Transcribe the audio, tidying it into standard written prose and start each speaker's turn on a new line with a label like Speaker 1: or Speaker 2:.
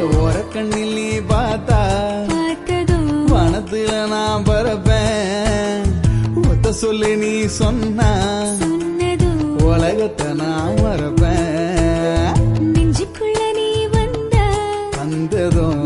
Speaker 1: கண்ணில் நீ பார்த்தா வனத்துல நான் பரப்பேன். ஒத்த சொல்லி நீ சொன்னா உலகத்தை நான் மறப்பேன்.
Speaker 2: நெஞ்சுக்குள்ள நீ வந்ததும்